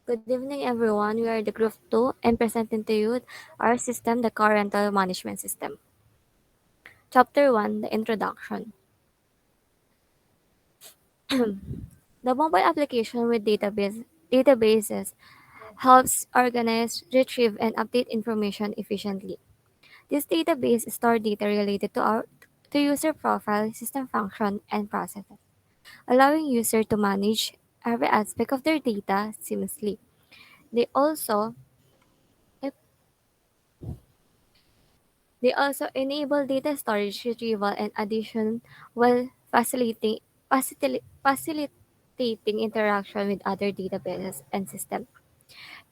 Good evening, everyone. We are the Group 2 and presenting to you our system, the Car Rental Management System. Chapter 1, the Introduction. The mobile application with databases helps organize, retrieve, and update information efficiently. This database store data related to user profile, system function, and processes, allowing user to manage every aspect of their data seamlessly. They also They also enable data storage, retrieval, and addition while facilitating interaction with other databases and systems.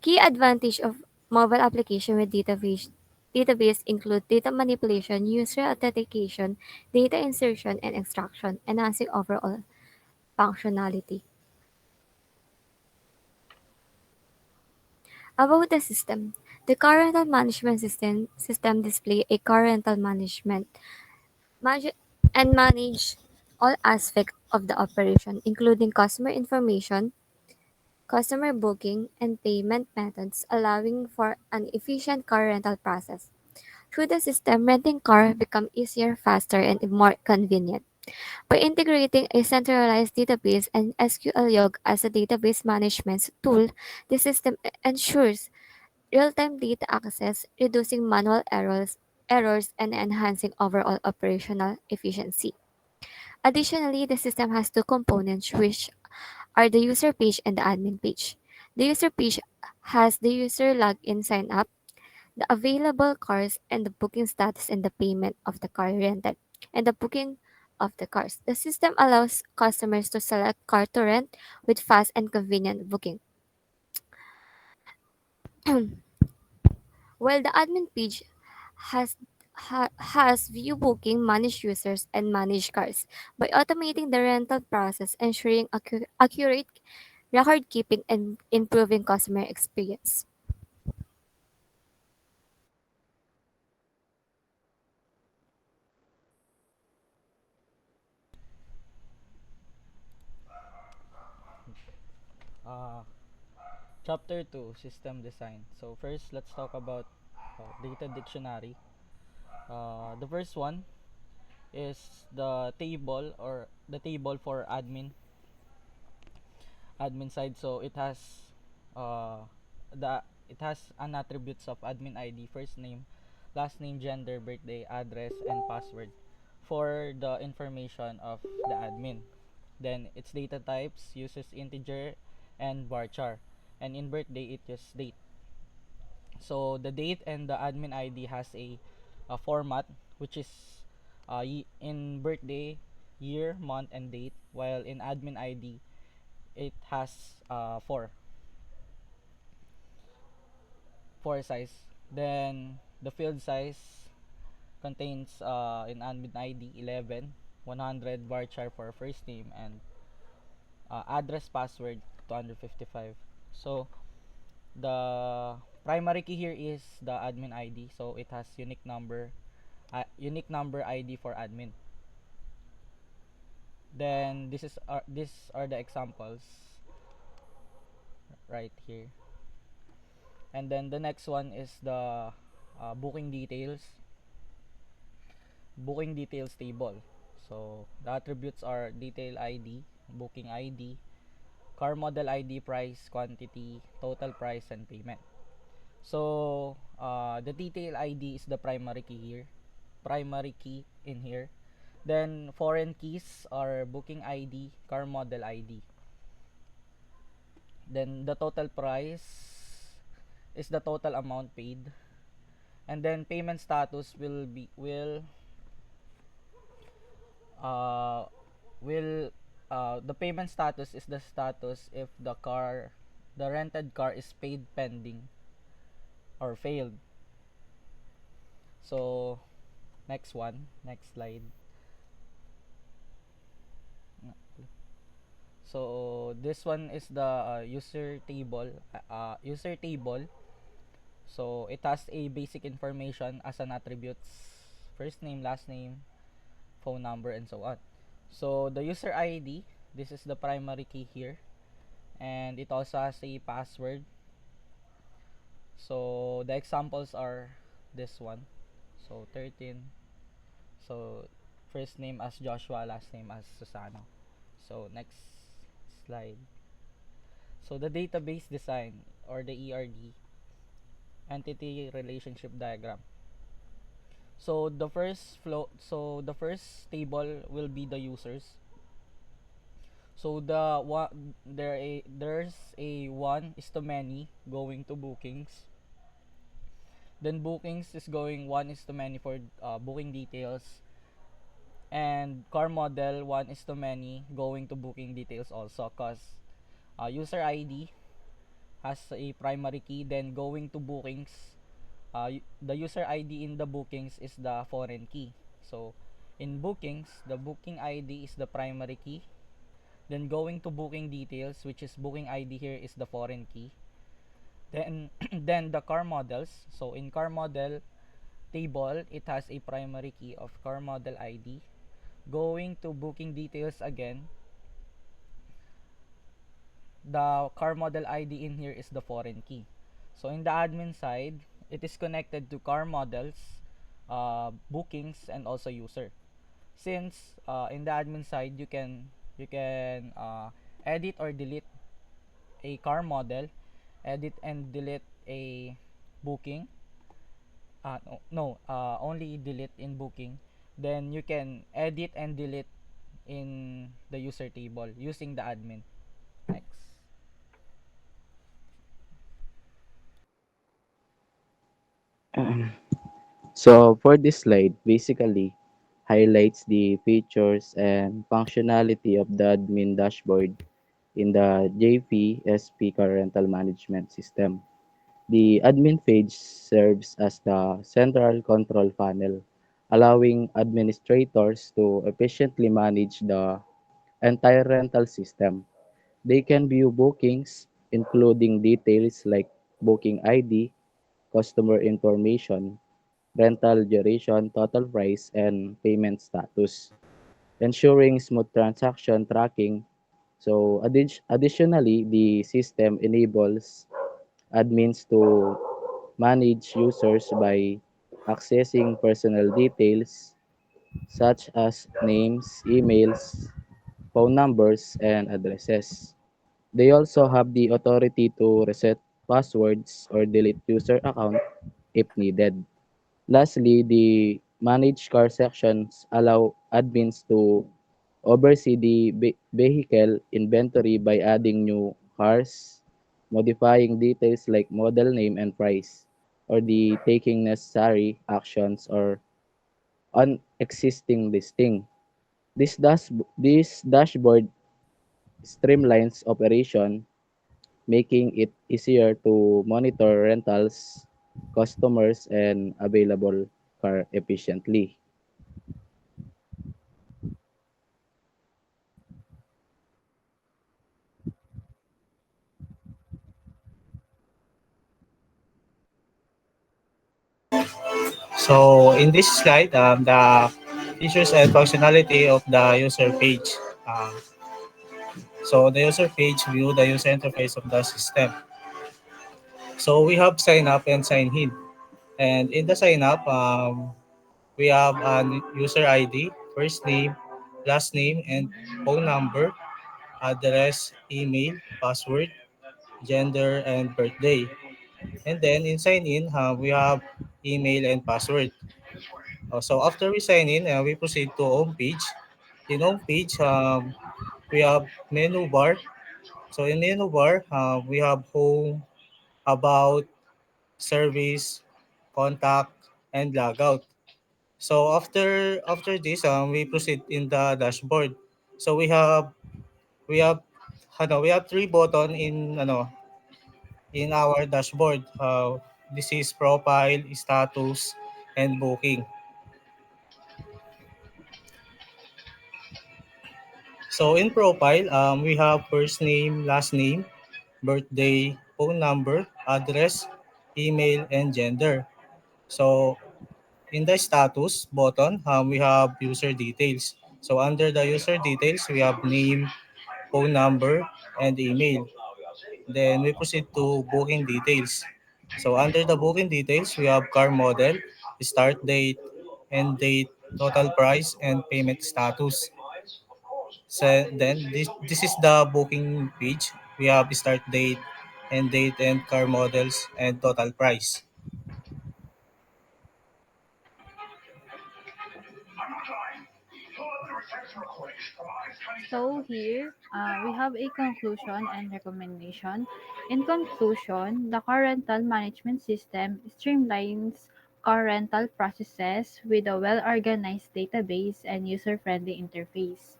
Key advantage of mobile application with database include data manipulation, user authentication, data insertion and extraction, enhancing overall functionality. About the system, the car rental management system display a car rental manage and manage all aspects of the operation, including customer information, customer booking, and payment methods, allowing for an efficient car rental process. Through the system, renting car become easier, faster, and more convenient. By integrating a centralized database and SQL Log as a database management tool, the system ensures real-time data access, reducing manual errors and enhancing overall operational efficiency. Additionally, the system has two components, which are the user page and the admin page. The user page has the user login sign up, the available cars, and the booking status and the payment of the car rented, and the booking of the cars. The system allows customers to select car to rent with fast and convenient booking. While the admin page has has view booking, manage users, and manage cars. By automating the rental process, ensuring accurate record keeping, and improving customer experience. Uh, Chapter 2, System Design. So first, let's talk about data dictionary. The first one is the table for admin side. So uh, the it has an attributes of admin ID, first name, last name, gender, birthday, address, and password for the information of the admin. Then its data types uses integer and varchar, and in birthday it uses date. So the date and the admin ID has a format, which is in birthday, year, month, and date, while in admin ID it has four size. Then the field size contains in admin ID 11, 100 varchar for first name, and address password 255. So the primary key here is the admin ID, so it has unique number ID for admin. Then these are the examples right here. And then the next one is the booking details table. So the attributes are detail ID, booking ID, car model ID, price, quantity, total price, and payment. So the detail ID is the primary key in here. Then foreign keys are booking ID, car model ID. Then the total price is the total amount paid. And then payment status uh will the payment status is the status if the rented car is paid pending or failed. So next slide. So this one is the user table. So it has a basic information as an attributes, first name, last name, phone number, and so on. So the user ID, this is the primary key here. and it also has a password. So the examples are this one. So 13. So first name as Joshua, last name as Susano. So next slide. So the database design, or the ERD, entity relationship diagram. So the first table will be the users. So there's a one is to many going to bookings. Then bookings is going one is to many for booking details, and car model one is to many going to booking details also, cause user ID has a primary key. Then going to bookings, the user ID in the bookings is the foreign key. So in bookings, the booking ID is the primary key. Then going to booking details, which is booking ID here, is the foreign key. Then then the car models. So in car model table, it has a primary key of car model ID. Going to booking details again, the car model ID in here is the foreign key. So in the admin side, it is connected to car models, bookings, and also user. Since in the admin side, you can edit or delete a car model, edit and delete a booking. No, only delete in booking. Then you can edit and delete in the user table using the admin. Next. So for this slide, basically highlights the features and functionality of the admin dashboard in the JPSP car rental management system. The admin page serves as the central control panel, allowing administrators to efficiently manage the entire rental system. They can view bookings, including details like booking ID, customer information, rental duration, total price, and payment status, ensuring smooth transaction tracking. So additionally, the system enables admins to manage users by accessing personal details such as names, emails, phone numbers, and addresses. They also have the authority to reset passwords or delete user account if needed. Lastly, the managed car sections allow admins to oversee the vehicle inventory by adding new cars, modifying details like model name and price, or the taking necessary actions or on existing listing. This dashboard streamlines operation, making it easier to monitor rentals, customers, and available car efficiently. So in this slide, the features and functionality of the user page. Um, so the user page view the user interface of the system. So we have sign up and sign in. And in the sign up, we have an user ID, first name, last name, and phone number, address, email, password, gender, and birthday. And then in sign in, we have email and password. So after we sign in, we proceed to home page. In home page, we have menu bar. So in menu bar, we have home, about, service, contact, and logout. So after this, we proceed in the dashboard. So we have three button in our dashboard. This is profile, status, and booking. So in profile, we have first name, last name, birthday, phone number, address, email, and gender. So in the status button, we have user details. So under the user details, we have name, phone number, and email. Then we proceed to booking details. So under the booking details, we have car model, start date, end date, total price, and payment status. So then this is the booking page. We have start date, end date, and car models, and total price. So here, we have a conclusion and recommendation. In conclusion, the car rental management system streamlines car rental processes with a well-organized database and user-friendly interface,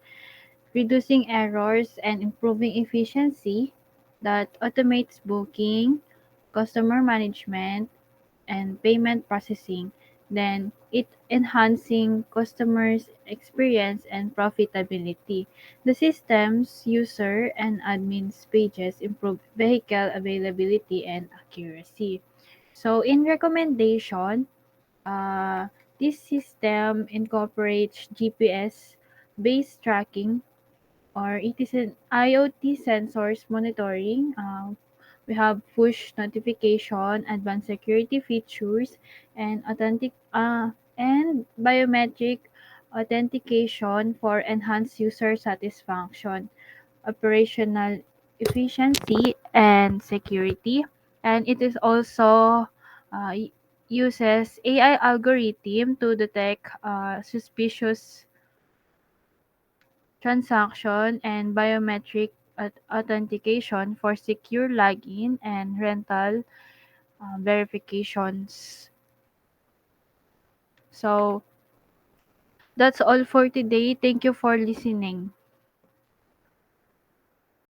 reducing errors and improving efficiency that automates booking, customer management, and payment processing, then it enhancing customers' experience and profitability. The system's user and admins pages improve vehicle availability and accuracy. So in recommendation, this system incorporates GPS based tracking, or it is an IoT sensors monitoring. We have push notification, advanced security features, and biometric authentication for enhanced user satisfaction, operational efficiency, and security. And it is also uses AI algorithm to detect suspicious transaction and biometric authentication for secure login and rental verifications. So that's all for today. Thank you for listening.